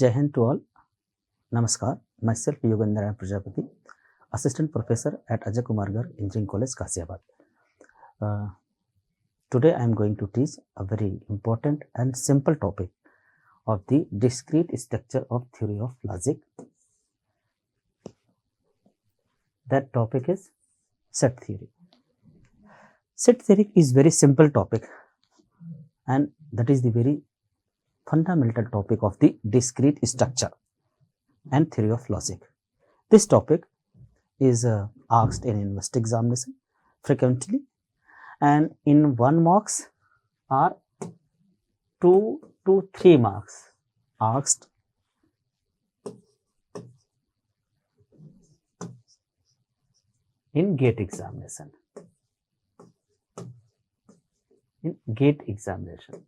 Jai Hind to all. Namaskar. Myself Yogendra Prajapati, Assistant Professor at Akgec Engineering College, Ghaziabad. Today I am going to teach a very important and simple topic of the discrete structure of theory of logic. That topic is set theory. Set theory is very simple topic, and that is the very fundamental topic of the discrete structure and theory of logic. This topic is asked in university examination frequently, and in 1 marks or 2 to 3 marks asked in GATE examination. In GATE examination,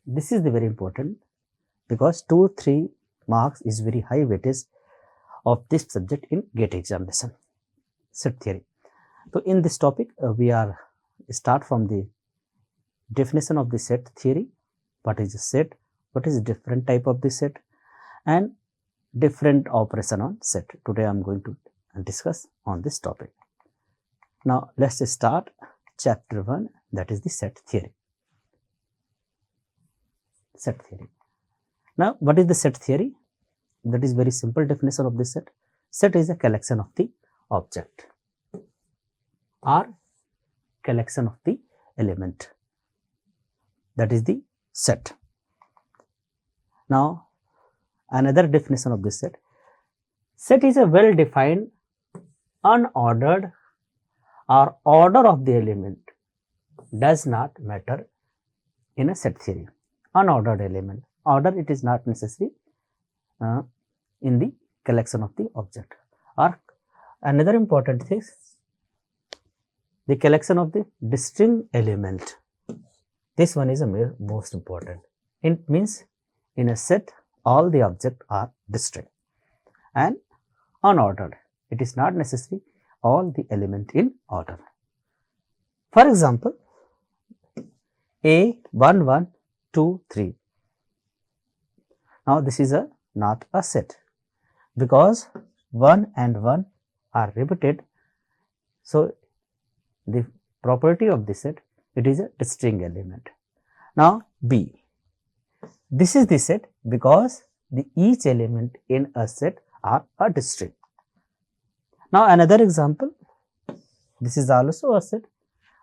this is the very important, because 2-3 marks is very high weightage of this subject in GATE examination, set theory. So in this topic we are start from the definition of the set theory. What is a set, what is different type of the set, and different operation on set. Today I am going to discuss on this topic. Now let's start chapter 1, that is the set theory. Set theory. Now what is the set theory? That is very simple definition of the set. Set is a collection of the object or collection of the element. That is the set. Now another definition of the set. Set is a well defined, unordered or order of the element does not matter in a set theory. Unordered element. Order, it is not necessary in the collection of the object. Or another important thing, the collection of the distinct element. This one is a most important. It means in a set all the objects are distinct and unordered. It is not necessary all the element in order. For example, A 1 1 2 3. Now this is not a set, because 1 and 1 are repeated. So the property of the set, it is a distinct element. Now B, this is the set because each element in a set are a distinct. Now another example, this is also a set,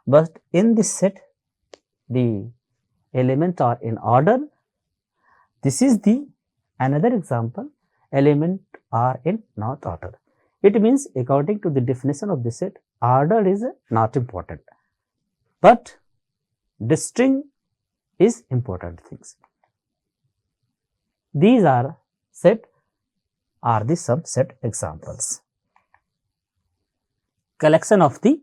but in this set the elements are in order. This is the another example, element are in not order. It means according to the definition of the set, order is not important, but distinct is important things. These are some set examples. Collection of the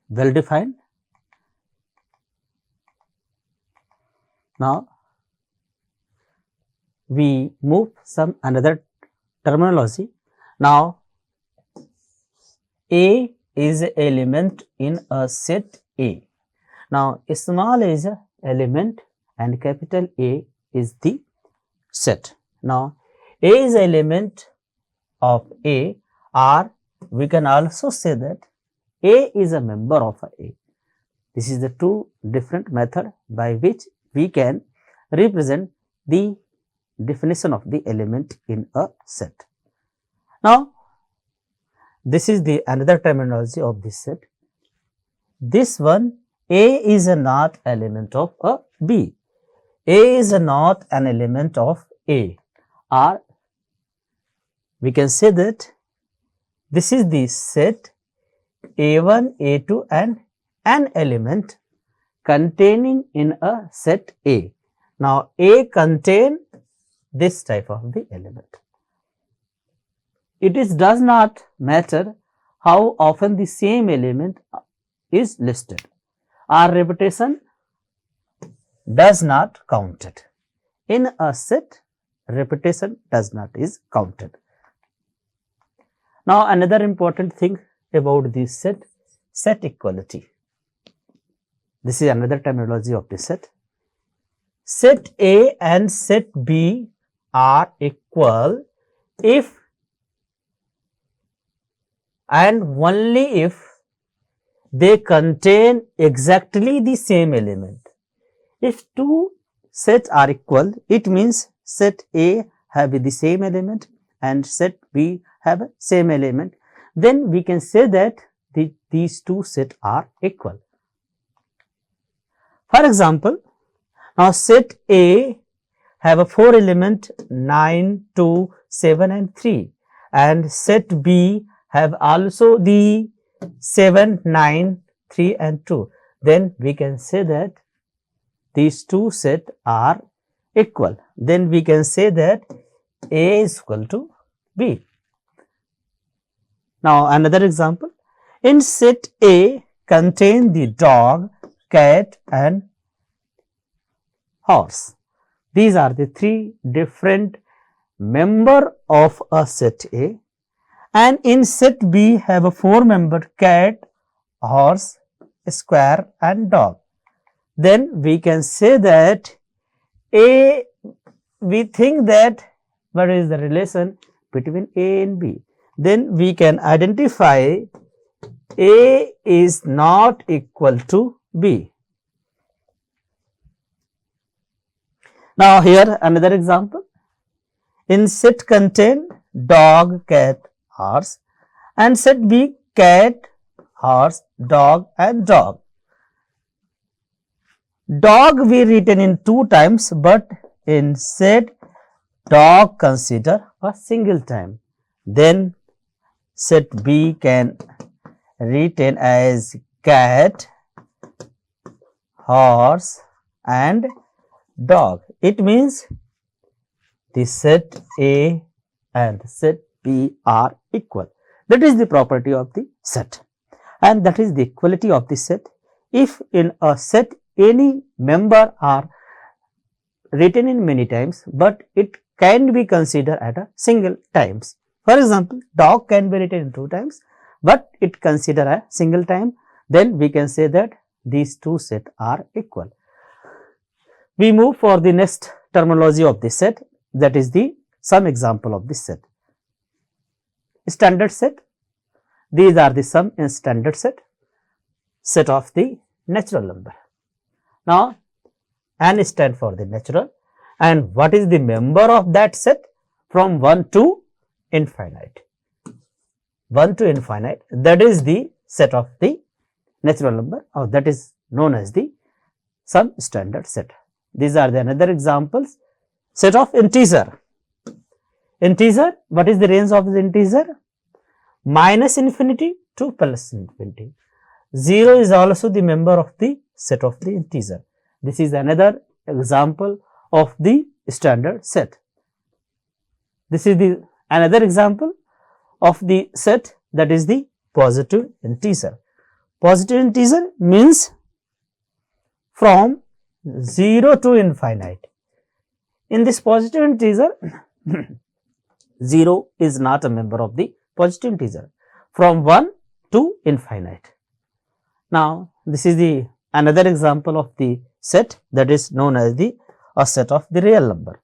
well defined. Now we move some another terminology. Now A is an element in a set A. Now small a is an element and capital A is the set. Now A is an element of A, or we can also say that A is a member of A. This is the two different method by which we can represent the definition of the element in a set. Now this is the another terminology of this set. This one, A is a not element of a B. A is a not an element of A, or we can say that this is the set A1, A2 and an element containing in a set A. Now A contain this type of the element. It does not matter how often the same element is listed. Our repetition does not counted. In a set, repetition does not is counted. Now another important thing about this set, set equality. This is another terminology of the set. set A and set B are equal if and only if they contain exactly the same element. If two sets are equal, it means set A have the same element and set B have a same element. Then we can say that these two sets are equal. For example, now set A have a 4 element 9, 2, 7 and 3, and set B have also the 7, 9, 3 and 2. Then we can say that these two sets are equal. Then we can say that A is equal to B. Now another example, in set A contain the dog, cat and horse. These are the three different member of a set A, and in set B have a 4 member cat, horse, square and dog. Then we can say that A, we think that what is the relation between A and B. Then we can identify A is not equal to B. Now here another example, in set contain dog, cat, horse, and set B cat, horse, dog and dog. Dog we written in 2 times, but in set dog consider a single time. Then set B can written as cat, horse and dog. It means the set A and set B are equal. That is the property of the set, and that is the equality of the set. If in a set any member are written in many times, but it can be considered at a single times. For example, dog can be written in 2 times, but it consider a single time. Then we can say that these two sets are equal. We move for the next terminology of this set, that is the some example of this set. Standard set, these are the sum in standard set, set of the natural number. Now n stand for the natural, and what is the member of that set? From 1 to infinite. 1 to infinite, that is the set of the natural number, or that is known as the some standard set. These are the another examples. Set of integer. Integer, what is the range of the integer? Minus infinity to plus infinity. 0 is also the member of the set of the integer. This is another example of the standard set. This is the another example of the set, that is the positive integer. Positive integer means from 0 to infinite. In this positive integer, 0 is not a member of the positive integer, from 1 to infinite. Now this is the another example of the set, that is known as the a set of the real number.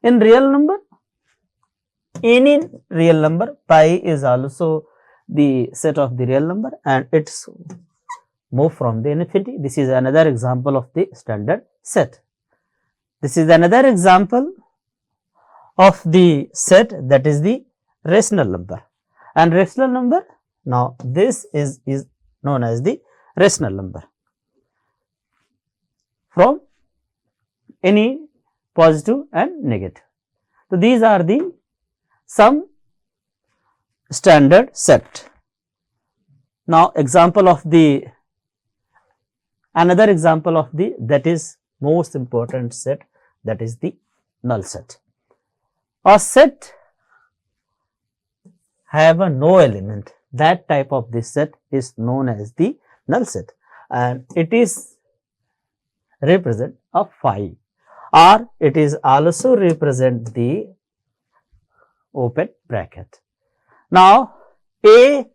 In real number, any real number, pi is also the set of the real number, and it's move from the infinity. This is another example of the standard set. This is another example of the set, that is the rational number. And rational number, now this is known as the rational number, from any positive and negative. So these are the some standard set. Now example of the another example of the that is most important set, that is the null set. A set have a no element, that type of this set is known as the null set, and it is represent a phi, or it is also represent the open bracket. Now A,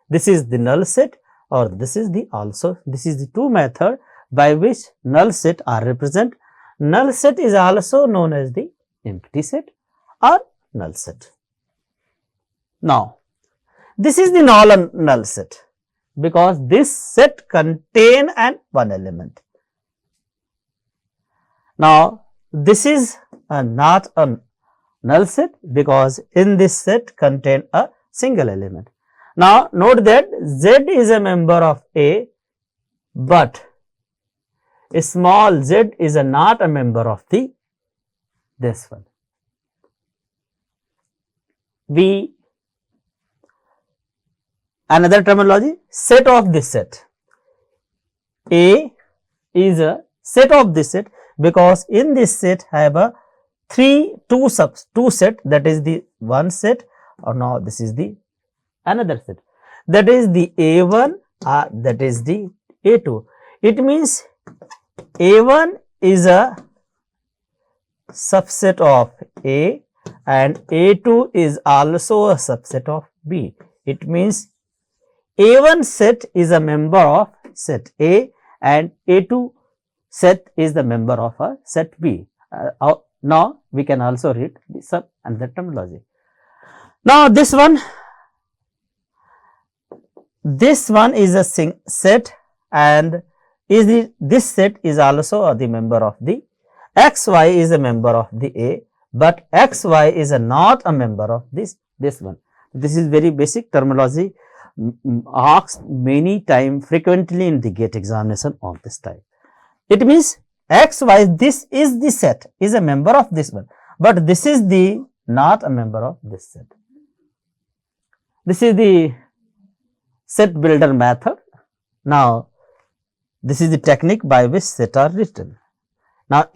this is the null set, or this is the also, this is the two method by which null set are represent. Null set is also known as the empty set or null set. Now, this is the null set because this set contain an one element. Now, this is not a null set because in this set contain a single element. Now, note that Z is a member of A, but a small z is not a member of this one. Another terminology, set of this set. A is a set of this set because in this set I have a two set, that is the one set, or now this is the another set, that is the A1 or that is the A2. It means A1 is a subset of A and A2 is also a subset of B. It means A1 set is a member of set A and A2 set is the member of a set B. Now, we can also read the another terminology. Now, this one is a set and this set is also the member of the XY is a member of the A, but XY is not a member of this one. This is very basic terminology, asked many times frequently in the GATE examination of this type. It means XY, this is the set, is a member of this one, but this is the not a member of this set. This is the set builder method. Now, this is the technique by which set are written. Now,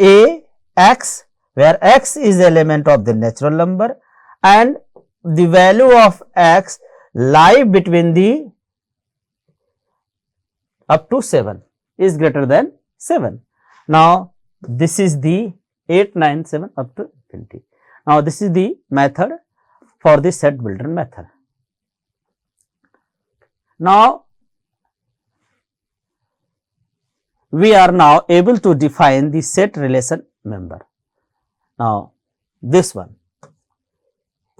X, where X is the element of the natural number and the value of X lie between the up to 7 is greater than 7. Now, this is the 8, 9, 7 up to 20. Now, this is the method for the set builder method. Now, we are now able to define the set relation member. Now, this one,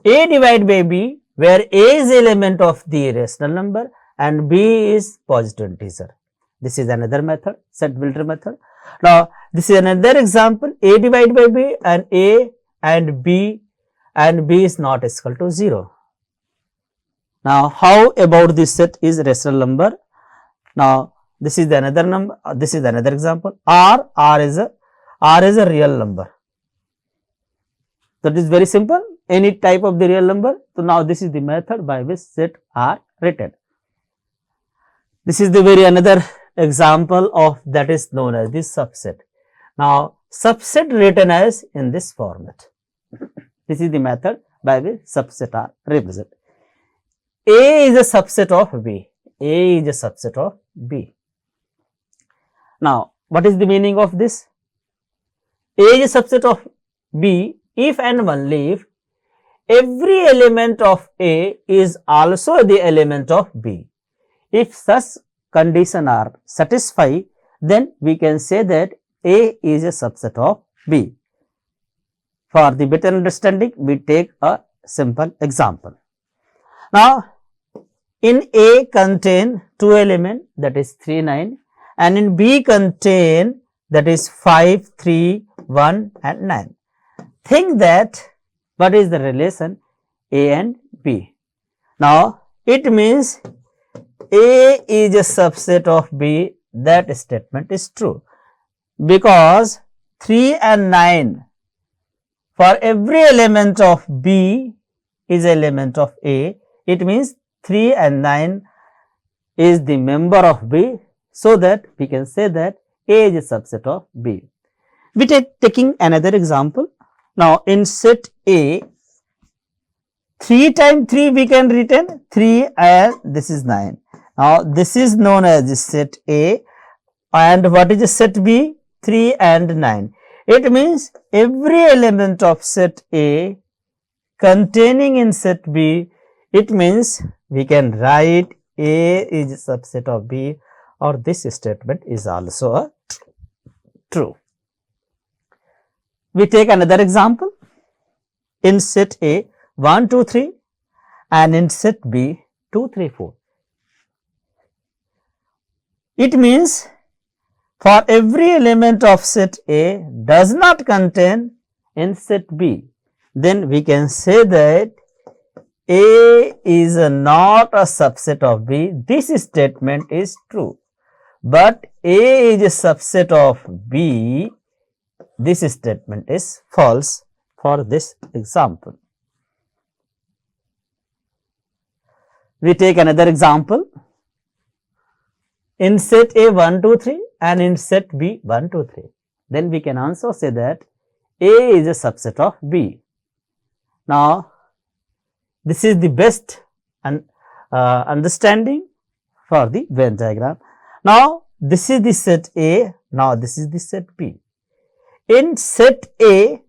A divided by B, where A is the element of the rational number and B is positive integer. This is another method, set builder method. Now, this is another example, A divided by B and A and B is not equal to 0. Now, how about this set is rational number? Now, this is the another number, this is another example, R is a real number. That is very simple, any type of the real number. So, now this is the method by which set are written. This is the very another example of that is known as the subset. Now, subset written as in this format. This is the method by which subset are represented. A is a subset of B. A is a subset of B. Now, what is the meaning of this? A is a subset of B if and only if every element of A is also the element of B. If such conditions are satisfied, then we can say that A is a subset of B. For the better understanding, we take a simple example. Now, in A contain 2 elements, that is 3, 9, and in B contain that is 5, 3, 1 and 9. Think that what is the relation A and B. Now, it means A is a subset of B. That statement is true because 3 and 9 for every element of B is element of A. It means 3 and 9 is the member of B, so that we can say that A is a subset of B. We taking another example. Now, in set A, 3 times 3 we can written 3 and this is 9. Now, this is known as the set A, and what is the set B? 3 and 9. It means every element of set A containing in set B, it means we can write A is a subset of B, or this statement is also a true. We take another example. In set A 1, 2, 3 and in set B 2, 3, 4. It means for every element of set A does not contain in set B, then we can say that A is not a subset of B. This statement is true, but A is a subset of B. This statement is false for this example. We take another example. In set A 1, 2, 3 and in set B 1, 2, 3. Then we can also say that A is a subset of B. Now, this is the best understanding for the Venn diagram. Now, this is the set A, now this is the set B. In set A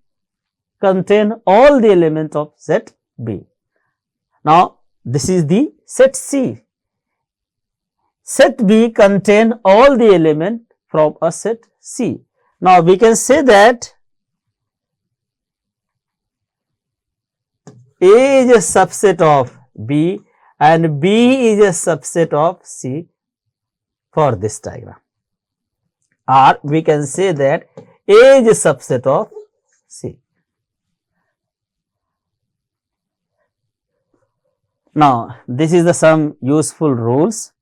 contain all the elements of set B. Now, this is the set C. Set B contain all the elements from a set C. Now, we can say that A is a subset of B and B is a subset of C for this diagram, or we can say that A is a subset of C. Now, this is the some useful rules.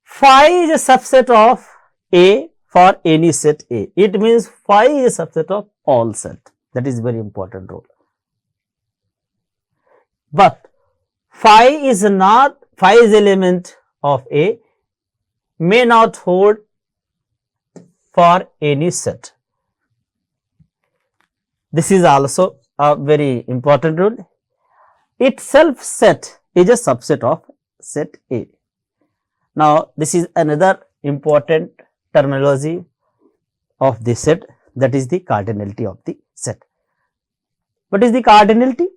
Phi is a subset of A for any set A. It means phi is a subset of all set. That is very important rule. But phi is element of A may not hold for any set. This is also a very important rule. Itself set is a subset of set A. Now, this is another important terminology of the set, that is the cardinality of the set. What is the cardinality?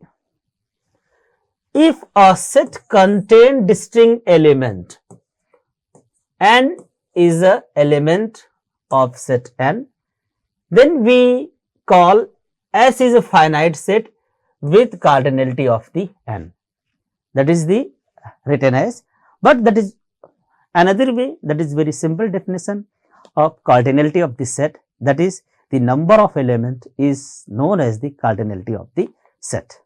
If a set contains distinct element n is a element of set n, then we call S is a finite set with cardinality of the n. That is the written as, but that is another way, that is very simple definition of cardinality of the set, that is the number of element is known as the cardinality of the set.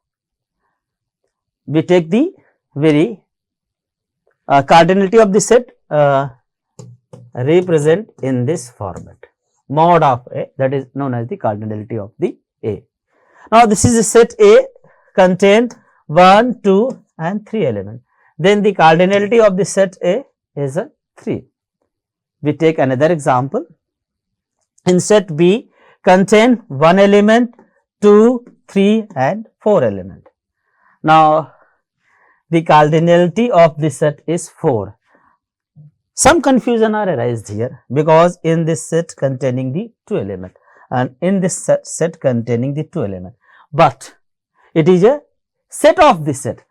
We take the very cardinality of the set represent in this format, mod of A, that is known as the cardinality of the A. Now, this is a set A contain 1, 2 and 3 elements. Then the cardinality of the set A is a 3. We take another example. In set B contain 1 element, 2, 3 and 4 element. Now, the cardinality of the set is 4. Some confusion are arised here, because in this set containing the 2 element and in this set containing the 2 element, but it is a set of the set.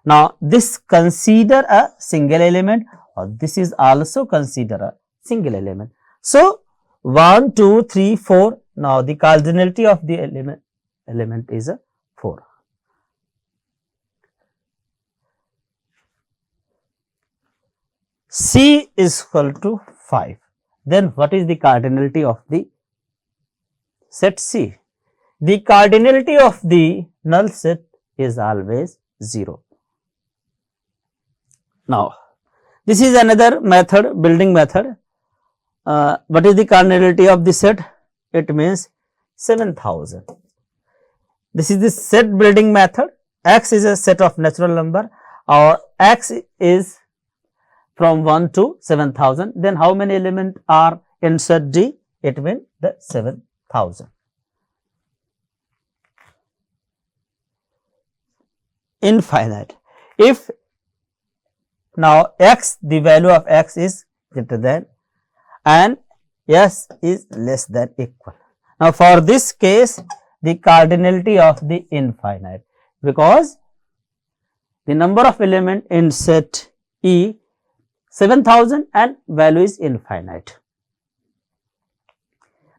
Now, this consider a single element, or this is also consider a single element. So, 1, 2, 3, 4. Now, the cardinality of the element is a 4. C is equal to 5. Then, what is the cardinality of the set C? The cardinality of the null set is always 0. Now, this is another method, building method. What is the cardinality of the set? It means 7000. This is the set building method. X is a set of natural number, or X is from 1 to 7000. Then how many elements are in set D? It means the 7000. Infinite. If now X, the value of X is greater than and S is less than equal. Now, for this case, the cardinality of the infinite, because the number of element in set E 7000 and value is infinite.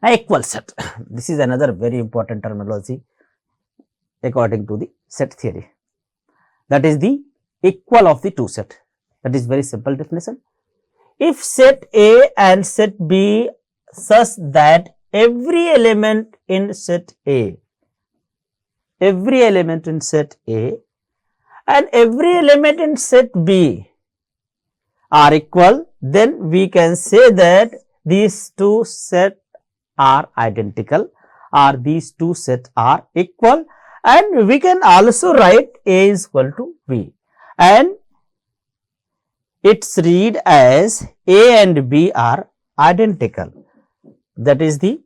Equal set. This is another very important terminology according to the set theory. That is the equal of the two set. That is very simple definition. If set A and set B such that every element in set A and every element in set B are equal, then we can say that these two sets are identical or these two sets are equal, and we can also write A is equal to B, and it's read as A and B are identical. That is the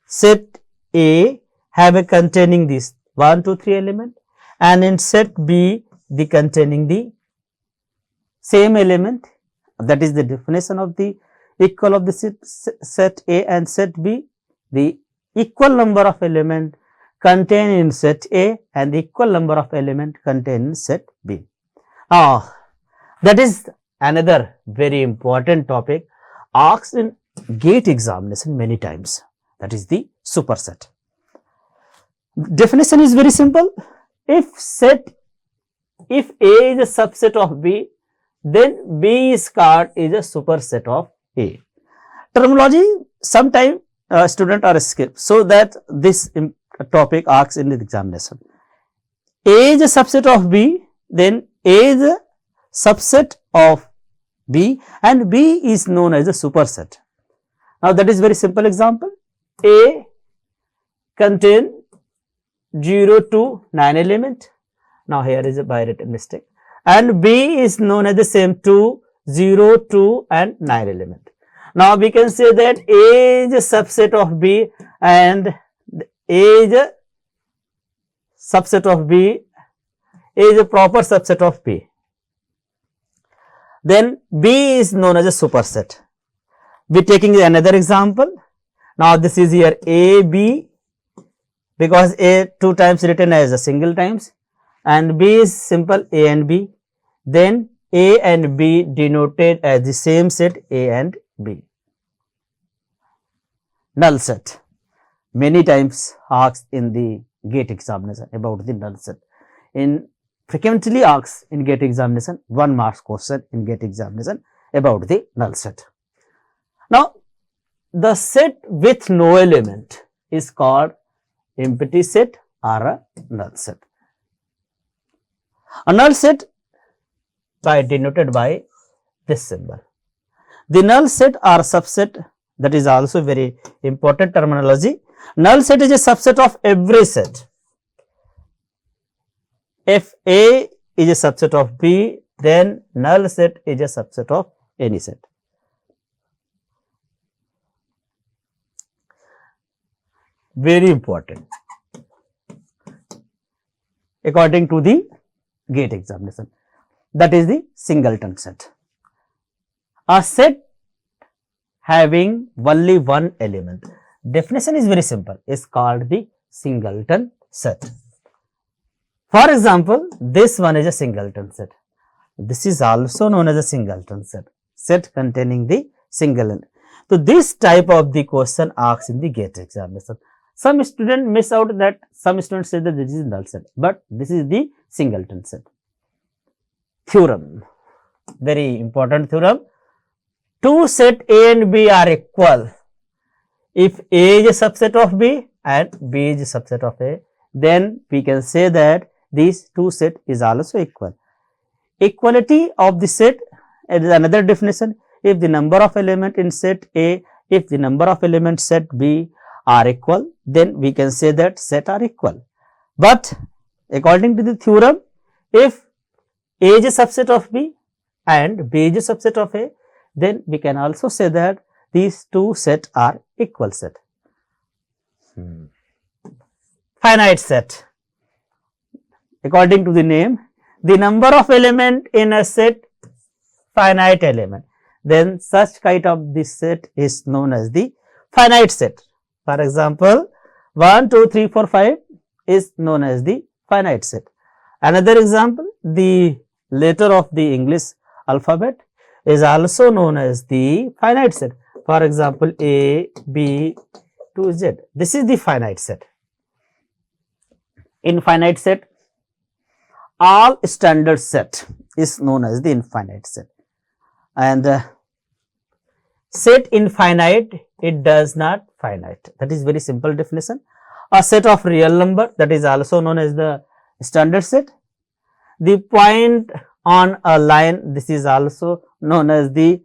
set A have a containing this 1, 2, 3 element, and in set B the containing the same element. That is the definition of the equal of the set A and set B. The equal number of element contained in set A and the equal number of element contained in set B. Now, that is another very important topic asked in GATE examination many times. That is the superset. Definition is very simple. If A is a subset of B, then B is called is a superset of A. Terminology sometimes student are skipped, so that this topic asks in the examination. A is a subset of B, then A is a subset of B, and B is known as a superset. Now, that is very simple example. A contain 0 to 9 element. Now, here is a by written mistake, and B is known as the same 2, 0, 2 and 9 element. Now, we can say that A is a subset of B and A is a subset of B, A is a proper subset of B. Then B is known as a superset. We are taking another example. Now, this is here A, B, because A 2 times written as a single times, and B is simple A and B. Then A and B denoted as the same set A and B. Null set. Many times asked in the GATE examination about the null set. In frequently asked in GATE examination, 1 marks question in GATE examination about the null set. Now, the set with no element is called empty set or a null set. A null set denoted by this symbol. The null set or subset, that is also very important terminology. Null set is a subset of every set. If A is a subset of B, then null set is a subset of any set. Very important according to the GATE examination. That is the singleton set. A set having only one element. Definition is very simple. Is called the singleton set. For example, this one is a singleton set. This is also known as a singleton set. Set containing the single element. So, this type of the question asked in the GATE examination. Some students miss out that some students say that this is null set, but this is the singleton set. Theorem, very important theorem. Two set A and B are equal if A is a subset of B and B is a subset of A, then we can say that these two set is also equal. Equality of the set is another definition. If the number of element in set A, if the number of elements set B are equal, then we can say that set are equal. But according to the theorem, if A is a subset of B and B is a subset of A, then we can also say that these two sets are equal set. Finite set. According to the name, the number of element in a set finite element, then such kind of this set is known as the finite set. For example, 1, 2, 3, 4, 5 is known as the finite set. Another example, the letter of the English alphabet is also known as the finite set. For example, A, B to Z. This is the finite set. Infinite set, all standard set is known as the infinite set. And set infinite, it does not finite. That is very simple definition. A set of real number, that is also known as the standard set. The point on a line, this is also known as the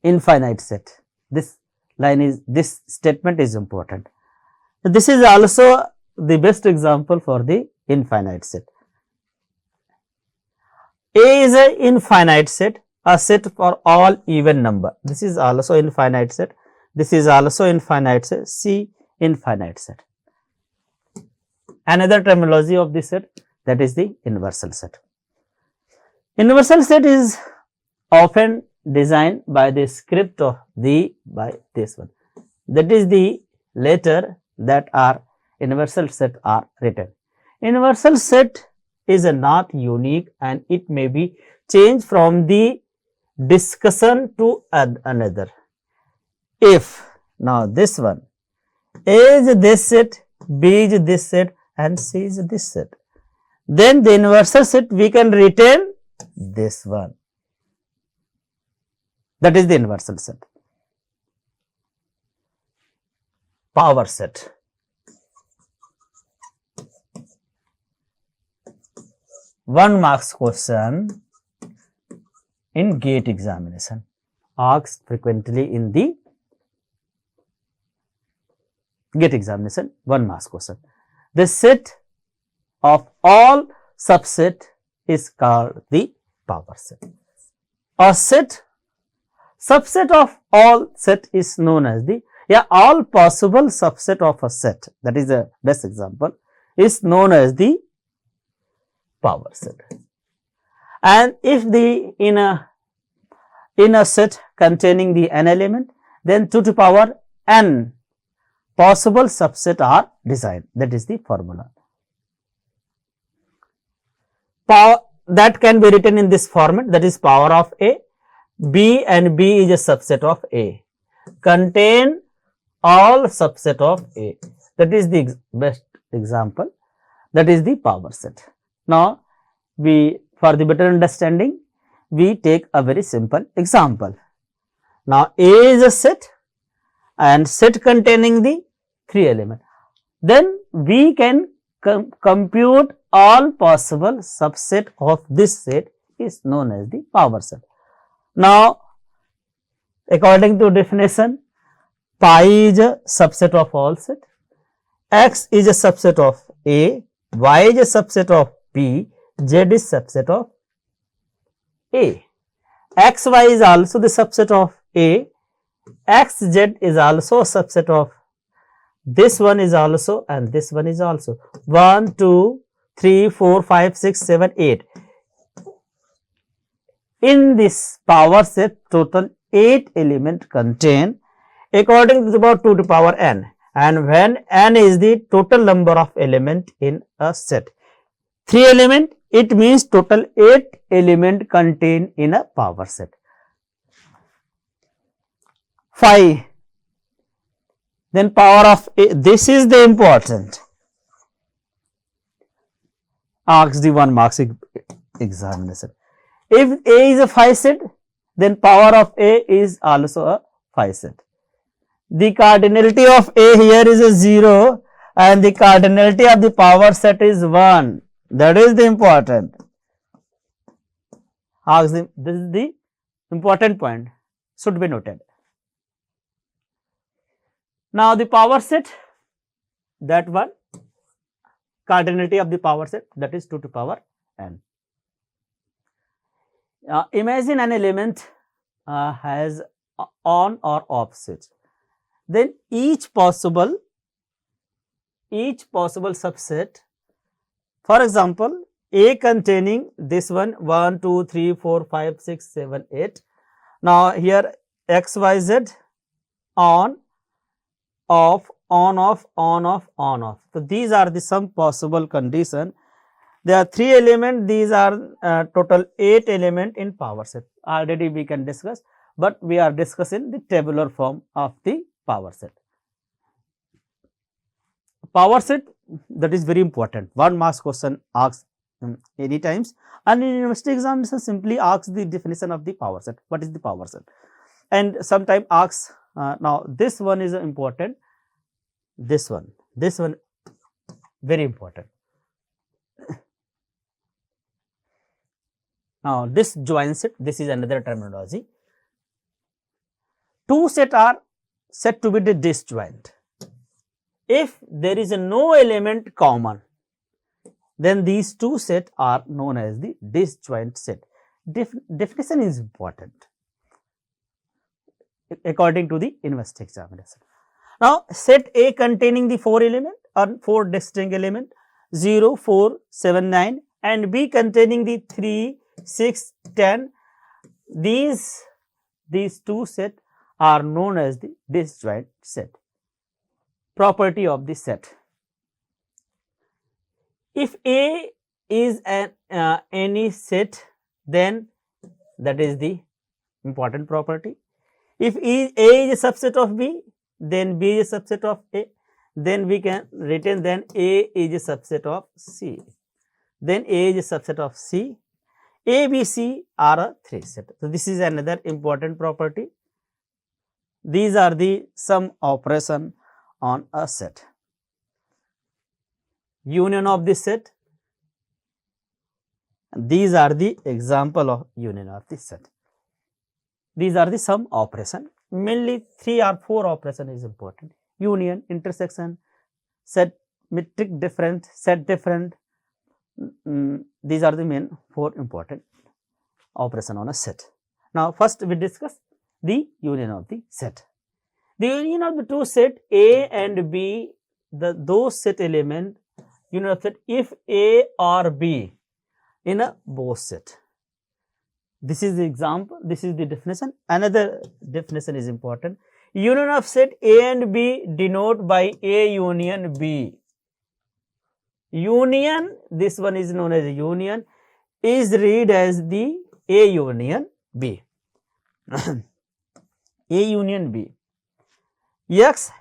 infinite set. This statement is important. This is also the best example for the infinite set. A is an infinite set, a set for all even number. This is also infinite set. This is also infinite set. C, infinite set. Another terminology of this set, that is the universal set. Universal set is often designed by the script of by this one. That is the letter that are universal set are written. Universal set is not unique and it may be changed from the discussion to another. If now this one A is this set, B is this set and C is this set, then the universal set we can retain this one. That is the universal set. Power set. One marks question in GATE examination, asked frequently in the GATE examination, 1 marks question. The set of all subset is called the power set. A subset of all set is known as the all possible subset of a set, that is the best example, is known as the power set. And if the in a set containing the n element, then 2 to power n possible subset are designed. That is the formula. Power that can be written in this format, that is power of A. B and B is a subset of A. Contain all subset of A. That is the best example. That is the power set. Now, for the better understanding, we take a very simple example. Now, A is a set and set containing the 3 elements. Then we can compute all possible subset of this set is known as the power set. Now, according to definition, pi is a subset of all set, x is a subset of A, y is a subset of B, z is subset of A. xy is also the subset of A, xz is also a subset of this one is also and this one is also 1, 2, 3, 4, 5, 6, 7, 8. In this power set, total 8 elements contain according to about 2 to power n, and when n is the total number of element in a set. 3 element, it means total 8 element contained in a power set. 5. Then power of A, this is the important. Ask the 1 marks examination. If A is a 5 set, then power of A is also a 5 set. The cardinality of A here is a 0 and the cardinality of the power set is 1. That is the important. Ask them, this is the important point, should be noted. Now, the power set, that one, cardinality of the power set, that is 2 to power n. Imagine an element has on or off switch. Then each possible subset, for example, A containing this one 1, 2, 3, 4, 5, 6, 7, 8. Now, here x, y, z on, off, on off, on off, on off. So, these are the some possible condition. There are 3 elements, these are total 8 element in power set. Already we can discuss, but we are discussing the tabular form of the power set. Power set, that is very important. 1 marks question asks any times, and in university examination simply asks the definition of the power set. What is the power set? And sometimes asks, now this one is important, this one very important. Now this joint set, this is another terminology. 2 sets are said to be the disjoint. If there is no element common, then these 2 sets are known as the disjoint set. Definition is important according to the university examination. Now, set A containing the 4 element or 4 distinct element 0, 4, 7, 9, and B containing the 3, 6, 10. These 2 sets are known as the disjoint set. Property of the set. If A is any set, then that is the important property. If A is a subset of B, then B is a subset of A. Then we can retain then A is a subset of C. Then A is a subset of C. A, B, C are a 3 set. So, this is another important property. These are the some operation on a set. Union of the set. These are the example of union of the set. These are the some operation. Mainly 3 or 4 operation is important. Union, intersection, set, metric different, set different. These are the main 4 important operation on a set. Now, first we discuss the union of the set. The union of the 2 set A and B, those set element union of set if A or B in a both set. This is the example, this is the definition. Another definition is important. Union of set A and B denote by A union B. Union, this one is known as a union, is read as the A union B. A union B. X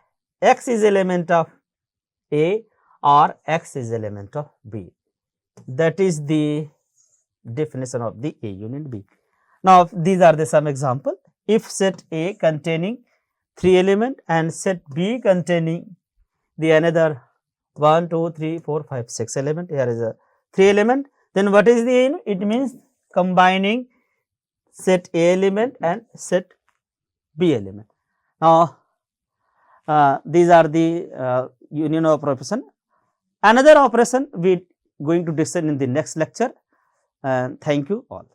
is element of A or X is element of B. That is the definition of the A union B. Now, these are the some example. If set A containing 3 element and set B containing the another 1, 2, 3, 4, 5, 6 element, here is a 3 element, then what is the union? It means combining set A element and set B element. Now, these are the union of operation. Another operation we going to discuss in the next lecture. Thank you all.